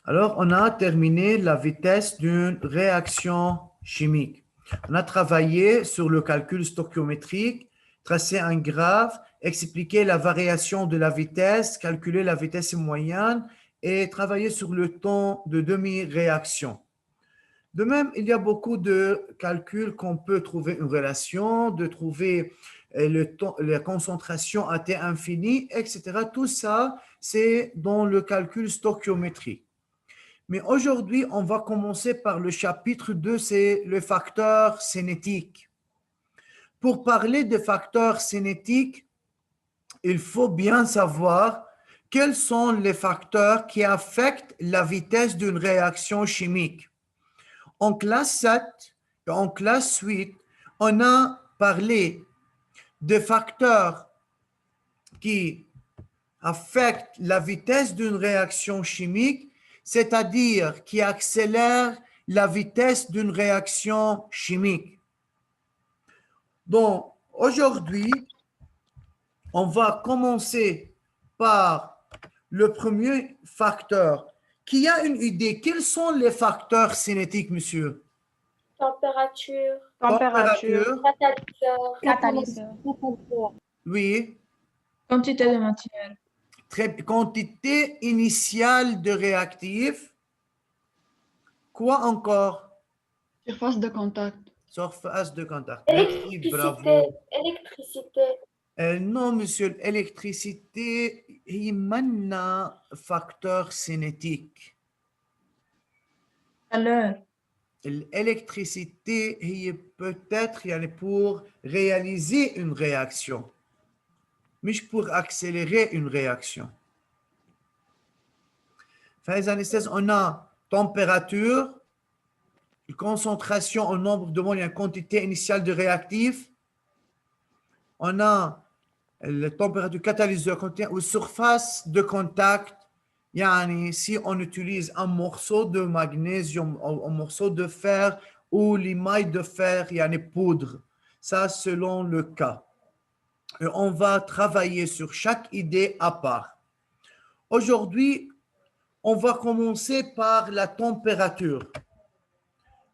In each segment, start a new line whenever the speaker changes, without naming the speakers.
Alors, on a terminé la vitesse d'une réaction chimique. On a travaillé sur le calcul stoichiométrique, tracé un graphe, expliqué la variation de la vitesse, calculé la vitesse moyenne et travaillé sur le temps de demi-réaction. De même, il y a beaucoup de calculs qu'on peut trouver une relation, de trouver le temps, la concentration à T infini, etc. Tout ça, c'est dans le calcul stoichiométrique. Mais aujourd'hui, on va commencer par le chapitre 2, c'est le facteur cinétique. Pour parler de facteurs cinétiques, il faut bien savoir quels sont les facteurs qui affectent la vitesse d'une réaction chimique. En classe 7 et en classe 8, on a parlé de facteurs qui affectent la vitesse d'une réaction chimique, c'est-à-dire qui accélèrent la vitesse d'une réaction chimique. Donc, aujourd'hui, on va commencer par le premier facteur. Qui a une idée? Quels sont les facteurs cinétiques, monsieur?
Température,
Température,
catalyseur,
oui.
Quantité de matière.
Quantité initiale de réactif. Quoi encore?
Surface de contact.
Surface de contact. Merci, bravo.
électricité,
Non, monsieur, l'électricité, il y a un facteur cinétique.
Chaleur.
L'électricité est peut-être pour réaliser une réaction, mais pour accélérer une réaction. On a température, concentration en nombre de moles et une quantité initiale de réactifs. On a la température catalyseur ou surface de contact. Yani, si on utilise un morceau de magnésium ou un morceau de fer ou l'émail de fer, yani poudre, ça selon le cas. Et on va travailler sur chaque idée à part. Aujourd'hui, on va commencer par la température.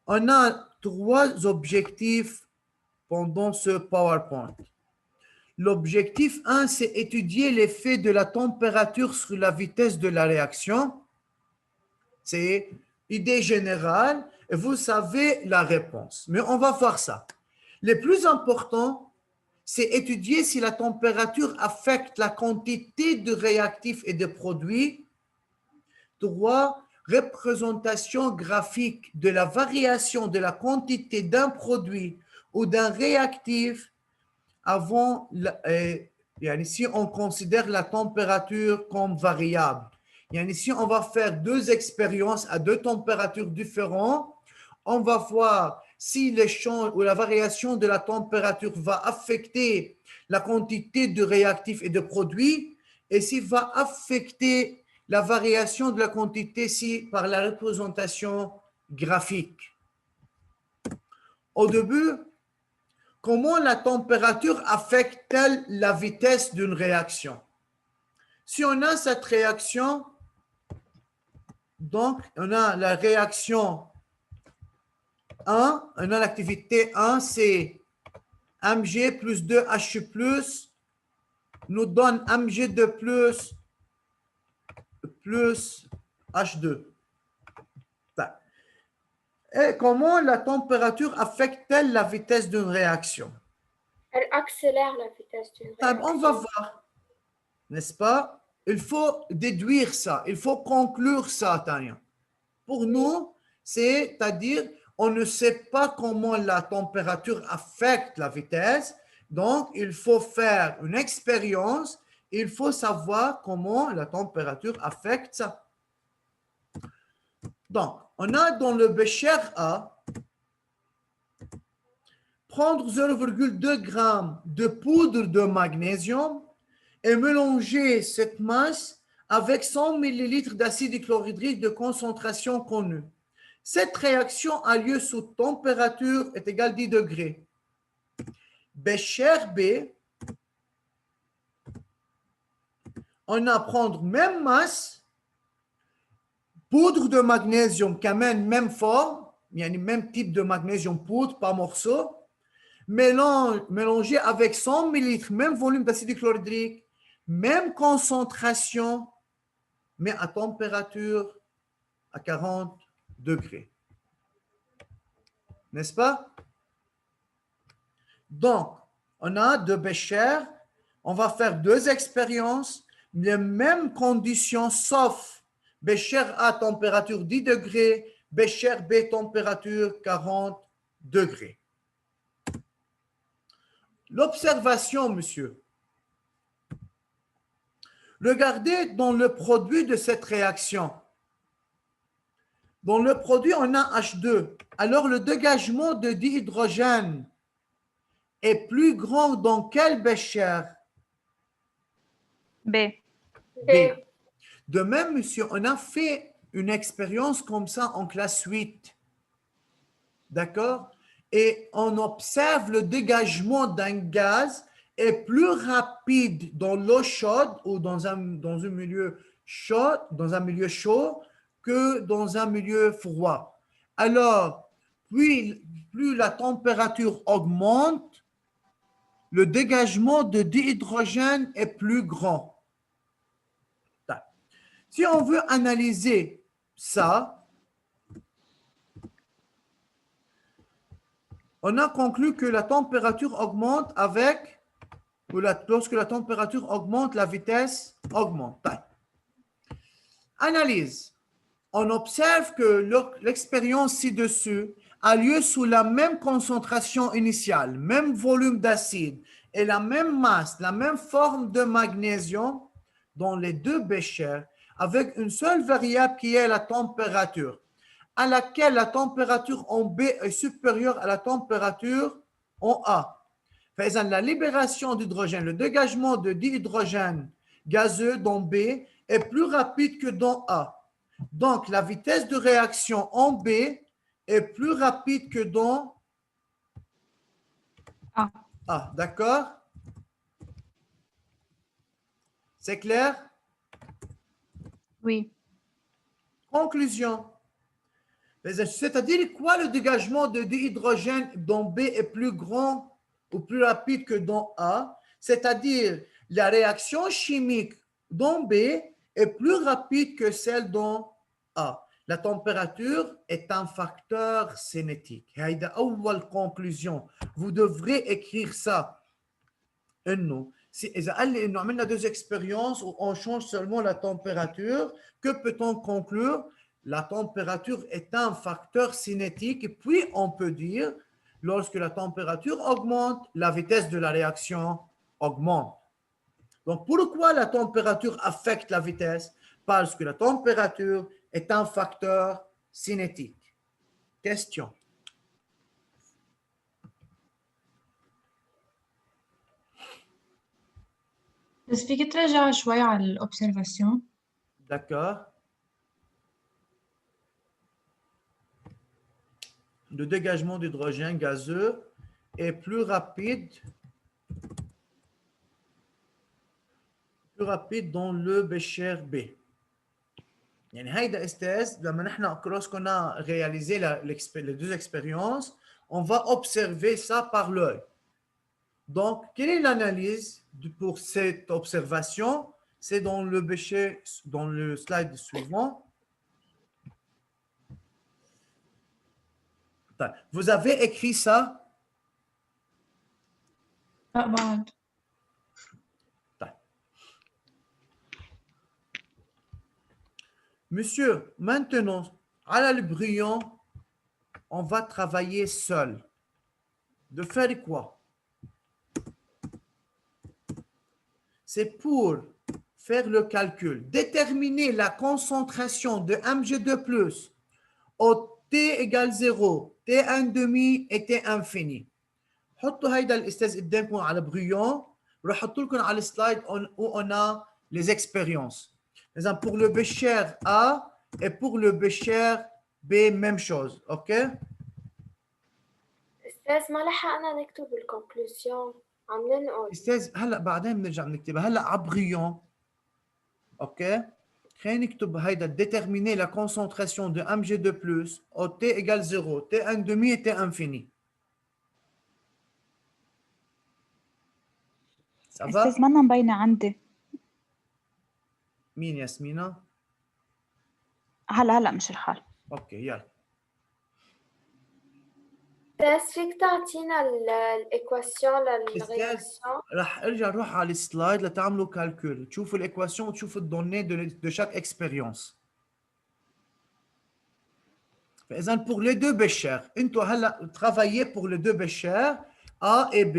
On a 3 objectifs pendant ce PowerPoint. L'objectif 1, c'est étudier l'effet de la température sur la vitesse de la réaction. C'est idée générale et vous savez la réponse. Mais on va voir ça. Le plus important, c'est étudier si la température affecte la quantité de réactifs et de produits. 3, représentation graphique de la variation de la quantité d'un produit ou d'un réactif avant, ici on considère la température comme variable. Ici on va faire 2 expériences à 2 températures différentes. On va voir si les changes ou la variation de la température va affecter la quantité de réactifs et de produits et s'il va affecter la variation de la quantité par la représentation graphique. Au début, comment la température affecte-t-elle la vitesse d'une réaction? Si on a cette réaction, donc on a la réaction 1, on a l'activité 1, c'est Mg plus 2H plus nous donne Mg2 plus H2. Et comment la température affecte-t-elle la vitesse d'une réaction?
elle accélère la vitesse d'une réaction.
On va voir, n'est-ce pas? Il faut déduire ça, il faut conclure ça, Tania. Pour nous, c'est-à-dire, on ne sait pas comment la température affecte la vitesse, donc il faut faire une expérience, il faut savoir comment la température affecte ça. Donc, on a dans le bécher A, prendre 0,2 g de poudre de magnésium et mélanger cette masse avec 100 ml d'acide chlorhydrique de concentration connue. Cette réaction a lieu sous température est égale 10 degrés. Bécher B, on a prendre même masse, poudre de magnésium كمان même forme, يعني même type de magnésium poudre par morceau, mélangé avec 100 ml, même volume d'acide chlorhydrique, même concentration, mais à température à 40 degrés. N'est-ce pas? Donc, on a deux béchers. On va faire deux expériences, les mêmes conditions, sauf bécher A température 10 degrés, bécher B température 40 degrés. L'observation, monsieur. Regardez dans le produit de cette réaction. Dans le produit, on a H2. Alors, le dégagement de dihydrogène est plus grand dans quel bécher?
B.
B. De même, monsieur, on a fait une expérience comme ça en classe 8. D'accord? Et on observe le dégagement d'un gaz est plus rapide dans l'eau chaude ou dans un milieu chaud, que dans un milieu froid. Alors, plus la température augmente, le dégagement de dihydrogène est plus grand. Si on veut analyser ça, on a conclu que la température augmente lorsque la température augmente, la vitesse augmente. Analyse. On observe que l'expérience ci-dessus a lieu sous la même concentration initiale, même volume d'acide et la même masse, la même forme de magnésium dans les deux béchers, avec une seule variable qui est la température, à laquelle la température en B est supérieure à la température en A. Faisant la libération d'hydrogène, le dégagement de dihydrogène gazeux dans B est plus rapide que dans A. Donc, la vitesse de réaction en B est plus rapide que dans
A.
A. D'accord? C'est clair?
Oui.
Conclusion. C'est-à-dire quoi le dégagement de dihydrogène dans B est plus grand ou plus rapide que dans A? C'est-à-dire la réaction chimique dans B est plus rapide que celle dans A. La température est un facteur cinétique. C'est la première conclusion. Vous devrez écrire ça. إذا قال لي إنه عملنا deux expériences où on change seulement la température, que peut-on conclure? La température est un facteur cinétique et puis on peut dire, lorsque la température augmente, la vitesse de la réaction augmente. Donc, pourquoi la température affecte la vitesse? Parce que la température est un facteur cinétique. Question.
بس فيك ترجع شوي على الأوبسرفاسيون.
D'accord. Le dégagement d'hydrogène gazeux est plus rapide dans le bécher B. يعني هيدا استاذ لما نحن lorsqu'on a réalisé les deux expériences, on va observer ça par l'œil. Donc, quelle est l'analyse pour cette observation? C'est dans le bécher, dans le slide suivant. Vous avez écrit ça?
لا بعد.
Monsieur, maintenant, à le brouillon, on va travailler seul. De faire quoi? C'est pour faire le calcul, déterminer la concentration de Mg2+, au T égale 0, T1 demi et T infini. حطوا هيدا الاستاذ قدامكم على brouillon. راح احط لكم على السلايد où on a les expériences. Pour le bécher A et pour le bécher B, même chose. OK?
استاذ ما لحقنا نكتب الكونكلوسيون، عم ننقل.
استاذ هلا بعدين بنرجع بنكتبها، هلا على brouillon. OK? خلينا نكتب هيدا déterminer la concentration de mg2+ au t égale 0 t1 demi et t infini. Ça va?
أستاذ منا مبينة عندي.
مين ياسمينة؟
هلا مش الحال.
اوكي يلا.
بس فيك تعطينا الإيكواسيون للرياكسيون؟
راح ارجع نروح على السلايد لتعملوا كالكول، تشوفوا الايكواسيون وتشوفوا الدونnées de chaque expérience. فاذا pour les deux béchers انتوا هلا travaillez pour les deux béchers A et B,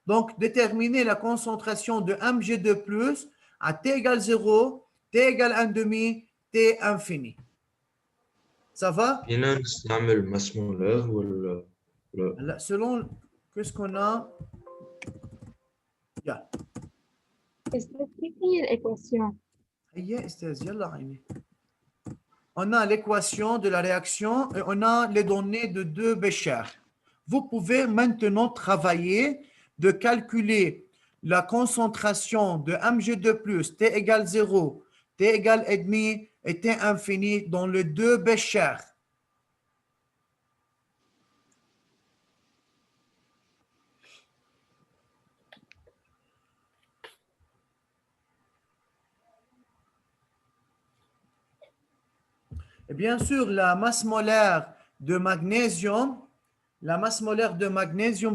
donc déterminez la concentration de mg2+ à t égale 0 t égale 1 demi t infini. Ça va?
فينا نستعمل ماس مولر ولا لا؟
هلا selon qu'est-ce qu'on a. يلا
أستاذ كيف هي الإيكواسيون؟
هيا استاذ يلا عيني. On a l'équation de la réaction et on a les données de deux béchers. Vous pouvez maintenant travailler de calculer la concentration de mg2+, t égale 0, t égale 1,5 et t infini dans les deux béchers. Et bien sûr, la masse molaire de magnésium,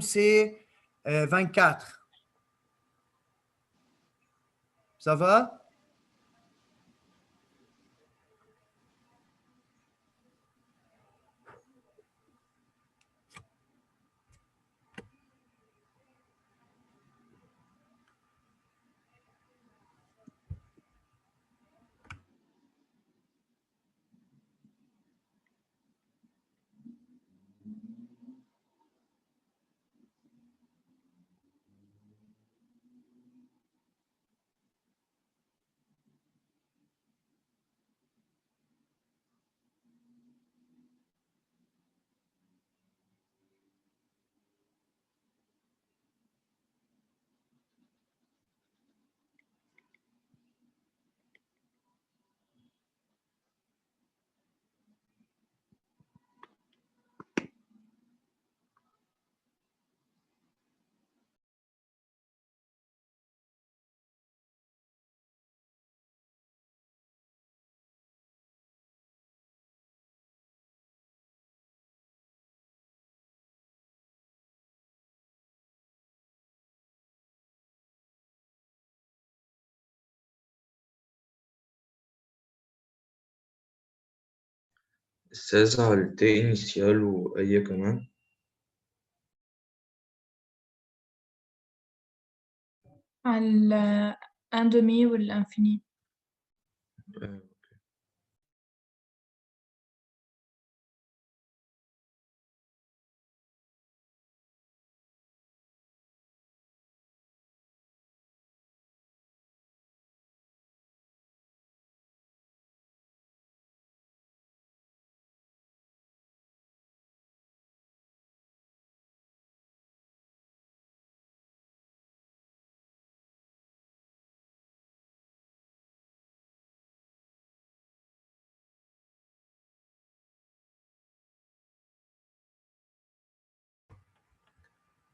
c'est 24. Ça va?
أستاذ على التي إنيسيال وأي كمان؟
على un demi والinfini.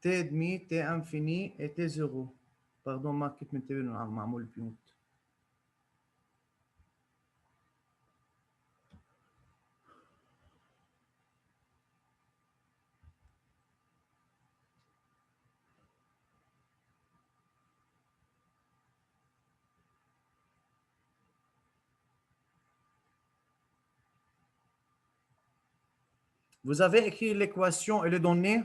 t demi, t infini et t 0. Pardon, ما كنت منتبه انه معمول بيوت. Vous avez écrit l'équation et les données?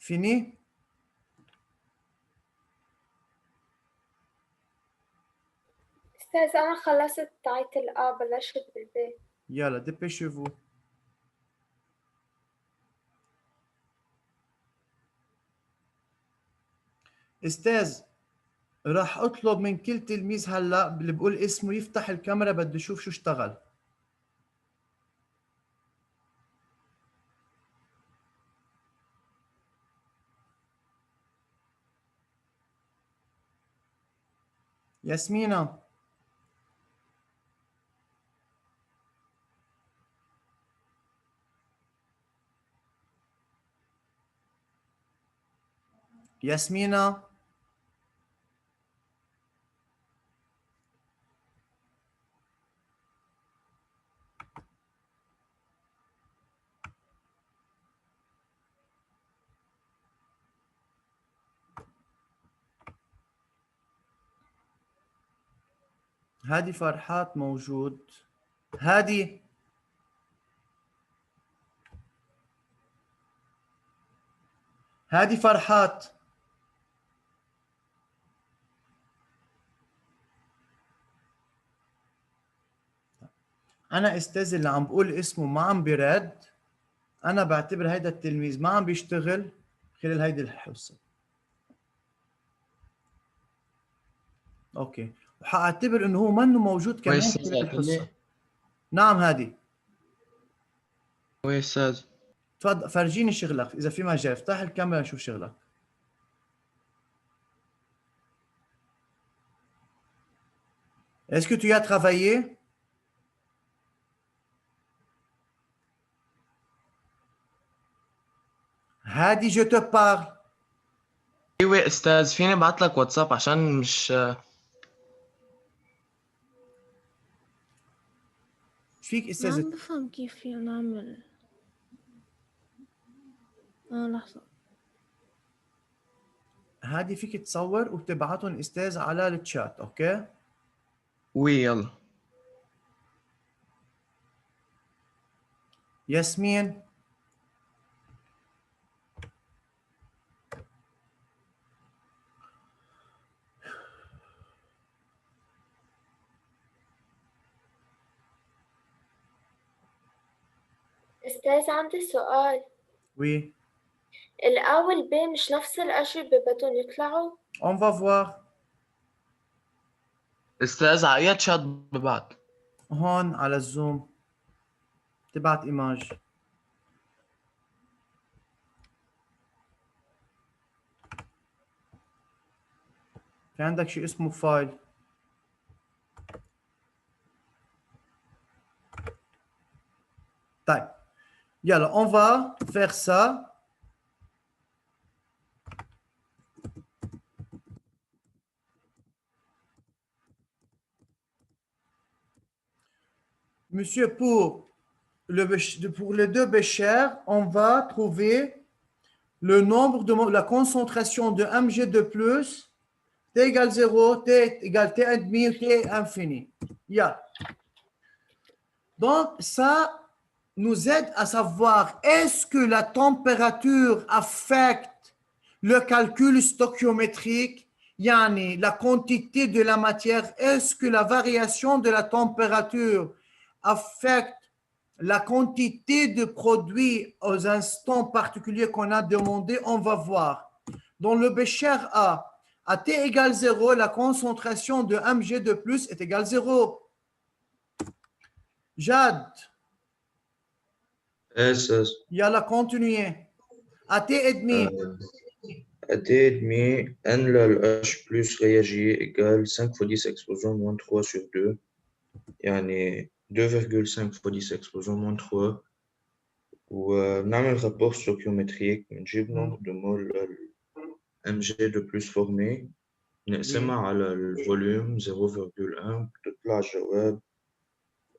فيني؟
أستاذ أنا خلصت تايتل A بلشت بالبي.
يلا ديبيشيفو. استاذ راح اطلب من كل تلميذ هلا اللي بقول اسمه يفتح الكاميرا، بدي اشوف شو اشتغل. ياسمينة ياسمينة هادي فرحات موجود. هادي هادي فرحات. انا استاذ اللي عم بقول اسمه ما عم بيرد، انا بعتبر هيدا التلميذ ما عم بيشتغل خلال هيدي الحصه. اوكي، وحاعتبر انه هو منه موجود كمان
كويس
خلال
أستاذ
الحصه.
عبد
نعم هادي،
كويس أستاذ.
تفضل فرجيني شغلك اذا في مجال، افتح الكاميرا نشوف شغلك. Est-ce que tu as travaillé? هادي je te parle.
ايوه أستاذ، فيني ابعت لك واتساب عشان مش
فيك
ما
استاذ؟
عم بفهم كيف فينا نعمل. لحظة.
هادي فيك تصور وتبعتهم استاذ على الشات. اوكي
وي يلا.
ياسمين
أستاذ عندي سؤال.
وي
الأ والبي مش نفس الأشي بدهم يطلعوا؟
on va voir.
أستاذ على أي شات ببعت؟
هون على الزوم تبعت ايماج. في عندك شيء اسمه فايل. طيب يلا on va faire ça. Monsieur, pour les deux Bécher, on va trouver le nombre de la concentration de mg de plus, t égale 0, t égale t demi ou t infini. Yeah. Donc, ça nous aide à savoir est-ce que la température affecte le calcul stoichiométrique, yani la quantité de la matière, est-ce que la variation de la température affecte la quantité de produits aux instants particuliers qu'on a demandé, on va voir. Dans le bécher A, à T égale 0, la concentration de mg de plus est égale 0. Jade,
أستاذ
يلا continuer. À T et demi,
T et demi, N لل H plus réagi égale 5 fois 10 exposant moins 3 sur 2. يعني 2,5 fois 10 exposant moins 3. ونعمل rapport stoichiométrique نجيب nombre de moles mg de plus formé نقسمها على الفوليوم 0,1 بتطلع الجواب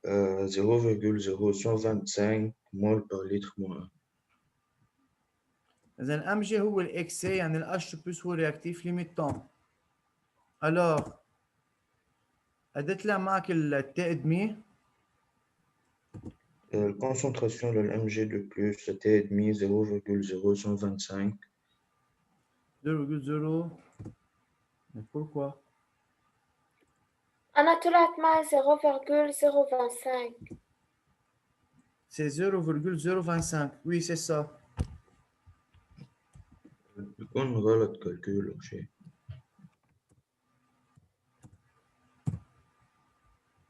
0,0125 مول par litre moins 1.
إذا الأمجي هو الإكسي يعني الأش بلس هو رياكتيف ليميتون. alors قد طلع معك التي ادمي؟
الكونسنتراسيون لل mg de plus T et demi 0,0125
2,0. Mais pourquoi?
أنا طلعت معي 0,025.
C'est 0,025. Oui, c'est ça.
بيكون غلط كالكول أو شيء.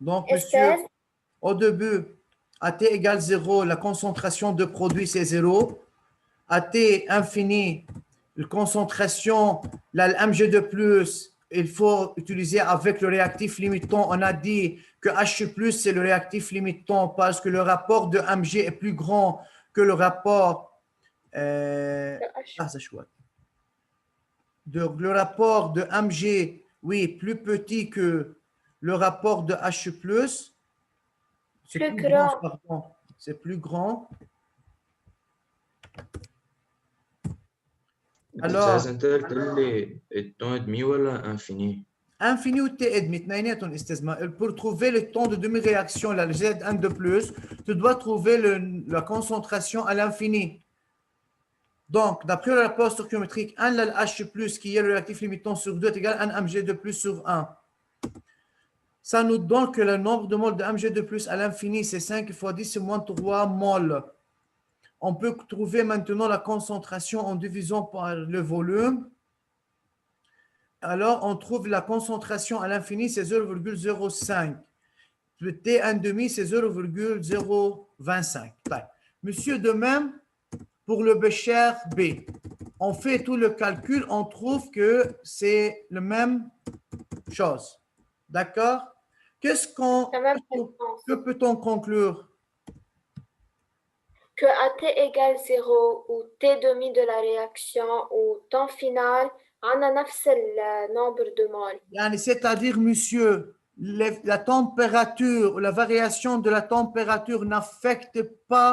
Donc,
أستاذ
monsieur, au début, à t égale 0, la concentration de produit, c'est 0. À t infini, la concentration, la mg2+, il faut utiliser avec le réactif limitant. On a dit que H+, c'est le réactif limitant parce que le rapport de mg est plus grand que le rapport... c'est chouette. Donc, le rapport de mg, oui, plus petit que le rapport de H+. C'est
Plus
plus grand,
grand.
pardon. C'est plus grand. Alors,
أستاذ أنت قلت لي التون دمي ولا انفيني؟
infini ou t ادمي اثنيناتهم استاذ. Pour trouver le temps de demi-réaction, la Z1 de plus, tu dois trouver la concentration à l'infini. Donc, d'après le rapport stoichiométrique, 1 la H+, qui est le réactif limitant sur 2, est égal à 1 mg de plus sur 1. Ça nous donne que le nombre de moles de mg de plus à l'infini, c'est 5 fois 10 moins 3 moles. On peut trouver maintenant la concentration en divisant par le volume. Alors, on trouve la concentration à l'infini, c'est 0,05. Le T1,5, c'est 0,025. Monsieur, de même, pour le Bécher B, on fait tout le calcul, on trouve que c'est la même chose. D'accord? Que peut-on conclure?
Que à t égale 0 ou t demi de la réaction ou temps final, on a le nombre de moles.
C'est-à-dire, monsieur, la température, la variation de la température n'affecte pas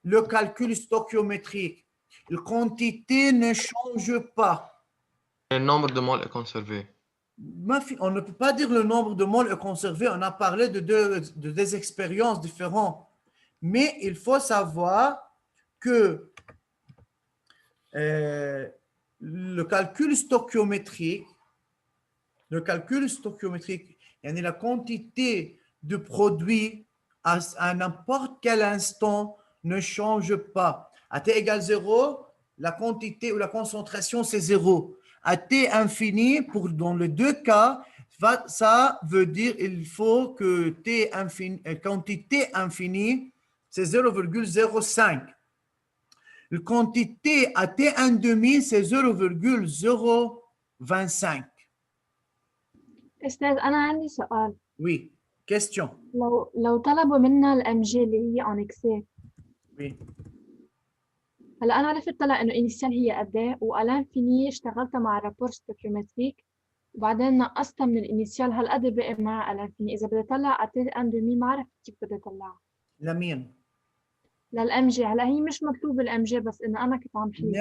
le calcul stoichiométrique. La quantité ne change pas.
Le nombre de moles est conservé.
On ne peut pas dire le nombre de moles est conservé. On a parlé de des expériences différentes. Mais il faut savoir que le calcul stoichiométrique, la quantité de produit à n'importe quel instant ne change pas. À t égale 0, la quantité ou la concentration, c'est 0. À t infini, dans les deux cas, ça veut dire qu'il faut que t infini, quantité infinie, c'est 0,05. La quantité à t1,5, c'est 0,025.
أستاذ أنا عندي سؤال.
Oui, question.
لو طلبوا منا الام جي اللي هي اون اكسي.
Oui.
هلا أنا عرفت طلع إنه إنيسيال هي قد إيه وألان فيني اشتغلتها مع رابور ستوكيومتريك وبعدين نقصتها من الإنيسيال هالقد بقي مع ألان فيني. إذا بدي أطلع أتي أن دومي ما عرفت كيف بدي أطلعها.
لمين؟
للام جي. هلا هي مش مكتوب الام جي بس إنه أنا كنت عم حكي.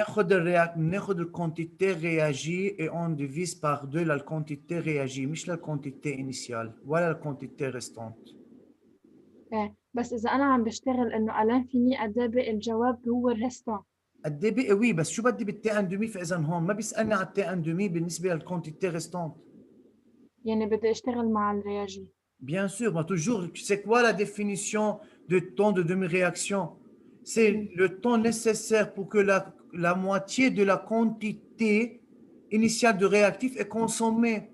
ناخذ الكونتيتي réagie et on divise par 2 la quantité réagie مش la quantité initiale ولا la quantité restante.
إيه بس إذا أنا عم بشتغل إنه ألان فيني قد إيه بقي الجواب هو الريستون.
قد ايه بقي؟ وي بس شو بدي بالتي ان دومي؟ فاذا هون ما بيسالني على التي ان دومي بالنسبه للكونتيتي ريستونت.
يعني بدي اشتغل مع الرياجي.
Bien sûr, moi toujours, c'est quoi la définition de temps de demi-réaction? C'est le temps nécessaire pour que la moitié de la quantité initiale de réactif est consommée.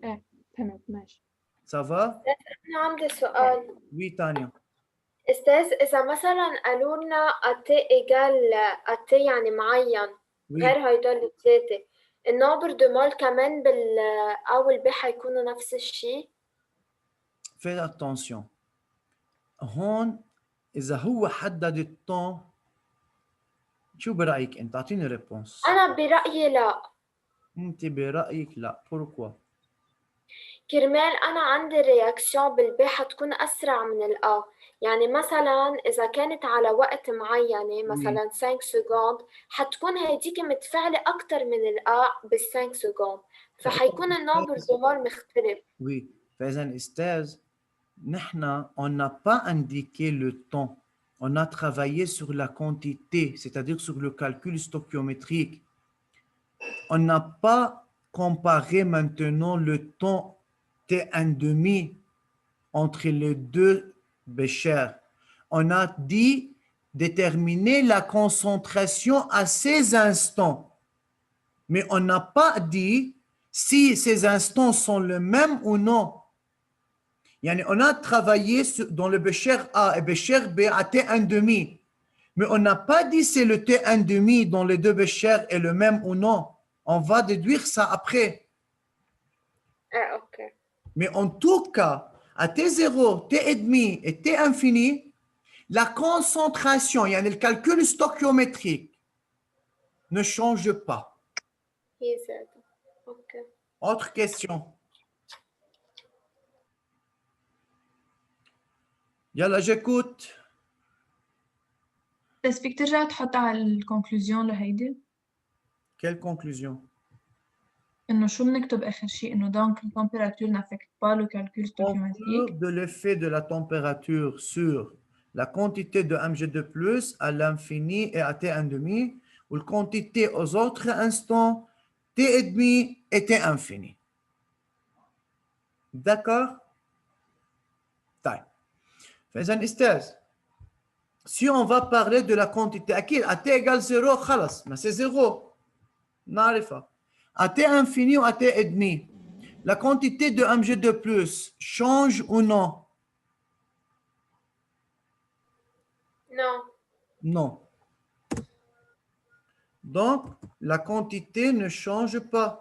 إيه فهمت ماشي.
Ça va?
أنا عندي سؤال.
Oui, Tania.
أستاذ إذا مثلا قالوا لنا أت إيجال أت يعني معين غير هيدول الثلاثة، النوبر دو مول كمان بالأول ب حيكونوا نفس الشيء؟
Fais attention. هون إذا هو حدد الطن، شو برأيك أنت؟ أعطيني ريبونس.
أنا برأيي لا.
أنت برأيك لا، pourquoi؟
كرمال أنا عندي الرياكسيون بالبي حتكون أسرع من الأ، يعني مثلا إذا كانت على وقت معين مثلا 5 سكوند حتكون هيديك متفاعلة أكتر من الأ بال5 سكوند، فحيكون النوبر دو مول مختلف.
Oui, فإذا أستاذ نحن on n'a pas indiqué le temps. on a travaillé sur la quantité, c'est-à-dire sur le calcul stoichiométrique. On n'a pas comparé maintenant le temps T1,5 entre les deux béchers. On a dit déterminer la concentration à ces instants. Mais on n'a pas dit si ces instants sont les mêmes ou non. On a travaillé dans le bécher A et bécher B à T1,5. Mais on n'a pas dit si le T1,5 dans les deux béchers est le même ou non. On va déduire ça après.
Ah, OK.
Mais en tout cas, à T0, T1,5 et T infini, la concentration, le calcul stoichiométrique ne change pas.
هي زادة. OK.
Autre question. Yalla, j'écoute.
بس فيك ترجع تحط على الكونكلوزيون لهيدي
Quelle conclusion?
إنه شو بنكتب آخر شيء إنه donc la température n'affecte pas le calcul stoichiométrique.
De l'effet de la température sur la quantité de mg2+ à l'infini et à T1,5 ou la quantité aux autres instants T1,5 et T infini. D'accord? فإذا أستاذ, si on va parler de la quantité, à T égale 0, خلاص, mais c'est 0. نعرفها. À T infini ou à T1,5, la quantité de mg2+ change ou non?
Non.
Non. Donc, la quantité ne change pas.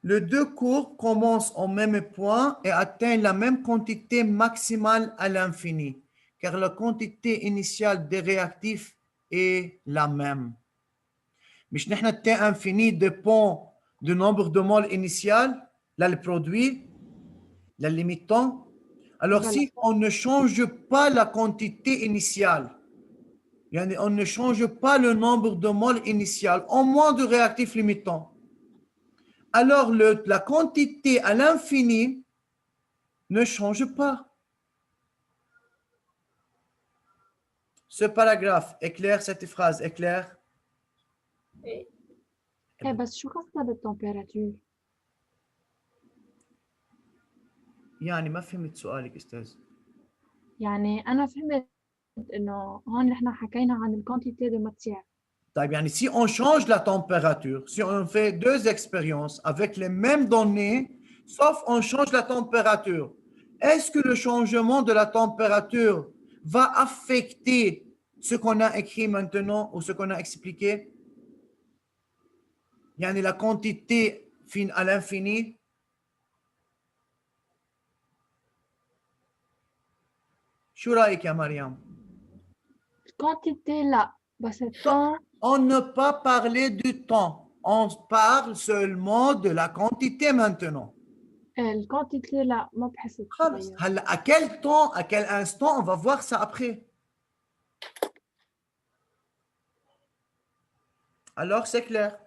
Les deux courbes commencent au même point et atteignent la même quantité maximale à l'infini, car la quantité initiale des réactifs est la même. Mais le T infini dépend du nombre de moles initial, là le produit, la limitant. Alors, si on ne change pas la quantité initiale, on ne change pas le nombre de moles initial, au moins de réactifs limitants, alors la quantité à l'infini ne change pas. Ce paragraphe est clair, cette phrase est claire?
إيه.
ايه بس شو خاصة بالتمبيراتور؟
ما فهمت سؤالك أستاذ.
يعني أنا فهمت إنه هون نحن حكينا عن الكونتيتي دو ماتيير.
طيب si on change la température, si on fait deux expériences avec les mêmes données, sauf on change la température, est-ce que le changement de la température va affecter ce qu'on a écrit maintenant ou ce qu'on a expliqué? La quantité fine à l'infini? شو رأيك يا مريم؟
الكونتيتي لا بس التون.
On ne peut pas parler du temps. On parle seulement de la quantité maintenant.
الكونتيتي لا ما بحس
خلاص.
تتغير.
À quel temps, à quel instant, on va voir ça après. Alors, c'est clair.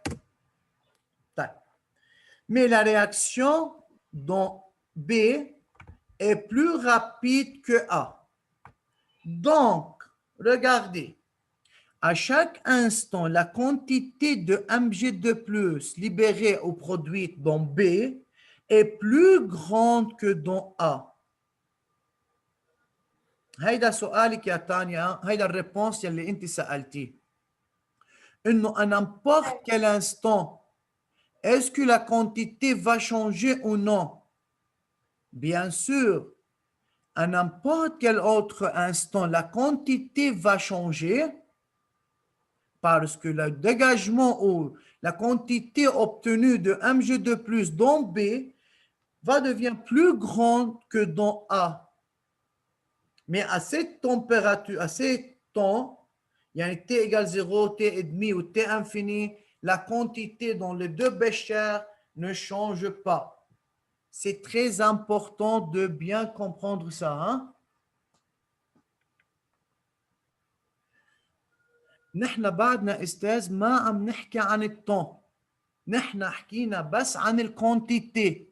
Mais la réaction dans B est plus rapide que A. Donc, regardez. À chaque instant, la quantité de mg2+ libérée ou produite dans B est plus grande que dans A. هيدا سؤالك يا تانيا, هيدا الريبونس يلي انت سألتيه. إنه à n'importe quel instant, est-ce que la quantité va changer ou non? Bien sûr, à n'importe quel autre instant, la quantité va changer parce que le dégagement ou la quantité obtenue de mg2+ dans B va devenir plus grande que dans A. Mais à cette température, à ces temps, T égale 0, T1,5 ou T infini, la quantité dans les deux béchers ne change pas. C'est très important de bien comprendre ça. Hein? نحن بعدنا استاذ ما عم نحكي عن التون. نحن حكينا بس عن الكونتيتي.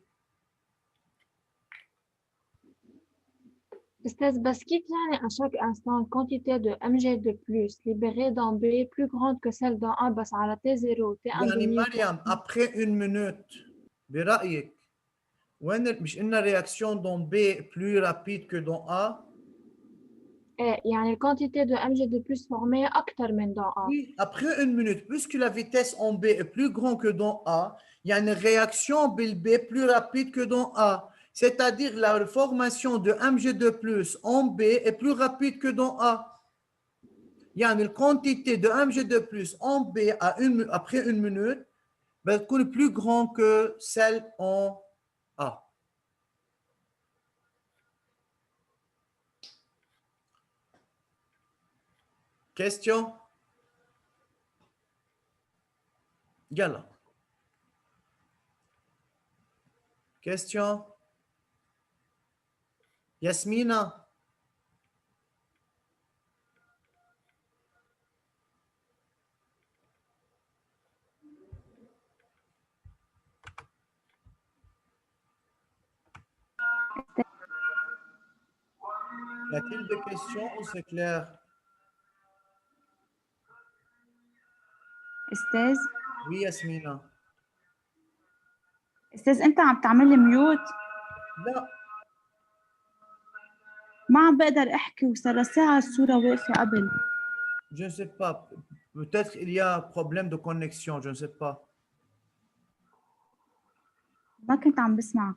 أستاذ بس كيف يعني à chaque instant une quantité de mg de plus libérée dans B plus grande que celle dans A بس على T0 T1
يعني
demi
مريم après une minute برأيك وين مش قلنا réaction dans B plus rapide que dans A?
إيه يعني الquantité de mg de plus formée أكتر من dans A.
Oui, après une minute, puisque la vitesse en B est plus grande que dans A, il y a une réaction B plus rapide que dans A. C'est-à-dire la formation de mg2 plus en B est plus rapide que dans A. Il y a une quantité de mg2 plus en B après une minute va être plus grande que celle en A. Question? Yalla. Question? Yasmina? Y a-t-il des questions ou c'est clair?
استاذ
Oui, Yasmina.
استاذ انت عم تعمل لي ميوت
لا.
ما عم بقدر احكي وصار ساعة الصورة واقفة قبل.
Je ne sais pas. Peut-être il y a un problème de connexion, je ne sais pas.
ما كنت عم بسمعك.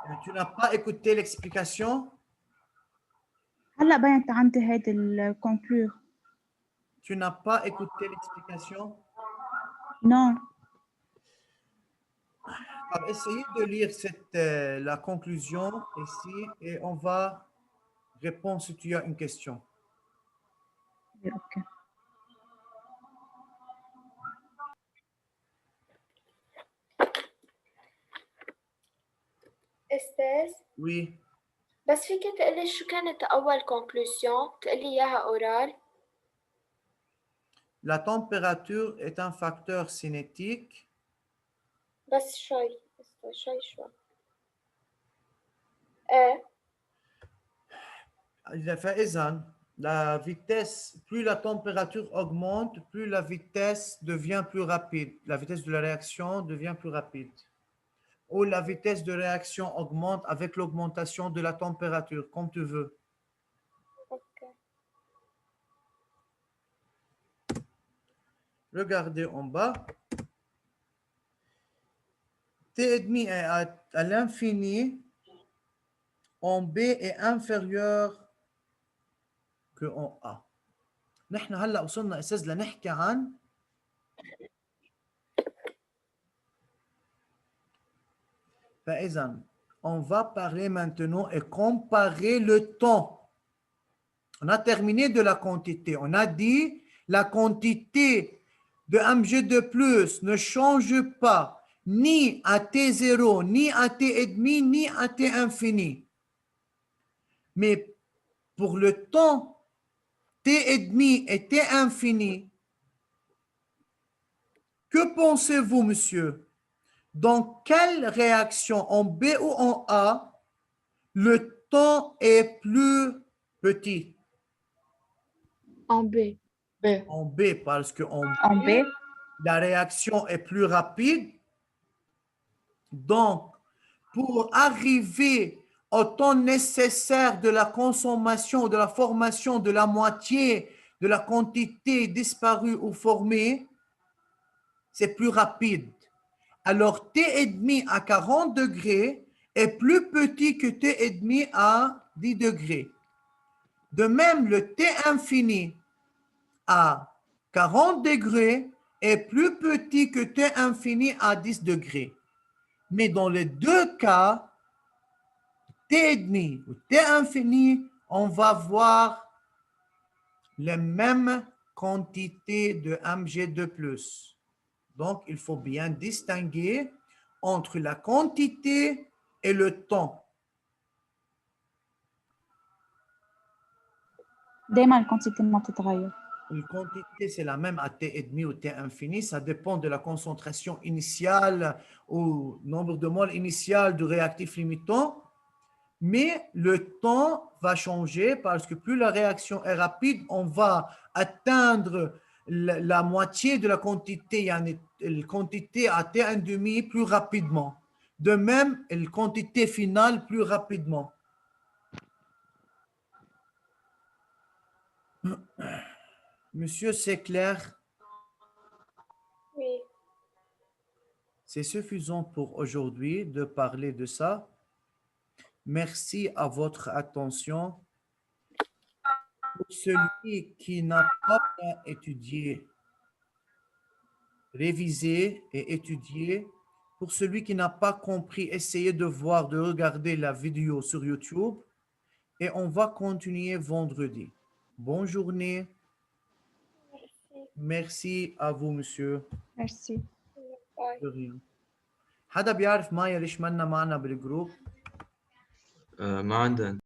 Mais tu n'as pas écouté l'explication?
هلا بينت عندي هيدي الكونكلور.
Tu n'as pas écouté l'explication?
Non.
Alors, essayez de lire la conclusion ici et on va répondre si tu as une question.
اوكي.
أستاذ
Oui.
بس فيك تقلي شو كانت أول conclusion تقلي إياها أورال؟
La température est un facteur cinétique.
بس شوي شوي.
فإذا la vitesse, plus la température augmente, plus la vitesse devient plus rapide. La vitesse de la réaction devient plus rapide. Ou la vitesse de réaction augmente avec l'augmentation de la température, comme tu veux.
Okay.
Regardez en bas. T' est à l'infini, en B est inférieur que en A. نحن هلا وصلنا أساس لنحكي عن فإذا on va parler maintenant et comparer le temps. On a terminé de la quantité. On a dit la quantité de mg2+ ne change pas ni à T0, ni à T', ni à T infini. Mais pour le temps T' et T infini, que pensez-vous, monsieur? Dans quelle réaction, en B ou en A, le temps est plus petit?
En B.
En B, parce qu'en
B,
la réaction est plus rapide. Donc, pour arriver au temps nécessaire de la consommation, de la formation de la moitié de la quantité disparue ou formée, c'est plus rapide. Alors, T' à 40 degrés est plus petit que T' à 10 degrés. De même, le T infini à 40 degrés est plus petit que T infini à 10 degrés. Mais dans les deux cas, T' ou T infini, on va voir les mêmes quantités de mg2+. Donc, il faut bien distinguer entre la quantité et le temps.
دايما الكونتيتي ما بتتغير.
Une quantité, c'est la même à T' ou T infini. Ça dépend de la concentration initiale ou nombre de moles initial du réactif limitant. Mais le temps va changer parce que plus la réaction est rapide, on va atteindre la moitié de la quantité, يعني la quantité à T1,5 plus rapidement. De même, la quantité finale plus rapidement. Monsieur, c'est clair?
Oui.
C'est suffisant pour aujourd'hui de parler de ça. Merci à votre attention. Pour celui qui n'a pas bien étudié, révisé et étudié, pour celui qui n'a pas compris, essayez de voir, de regarder la vidéo sur YouTube et on va continuer vendredi. Bonne journée. Merci à vous, monsieur.
ميرسي.
باي.
De rien. حدا بيعرف مايا ليش منا معنا بالجروب؟
ما عندنا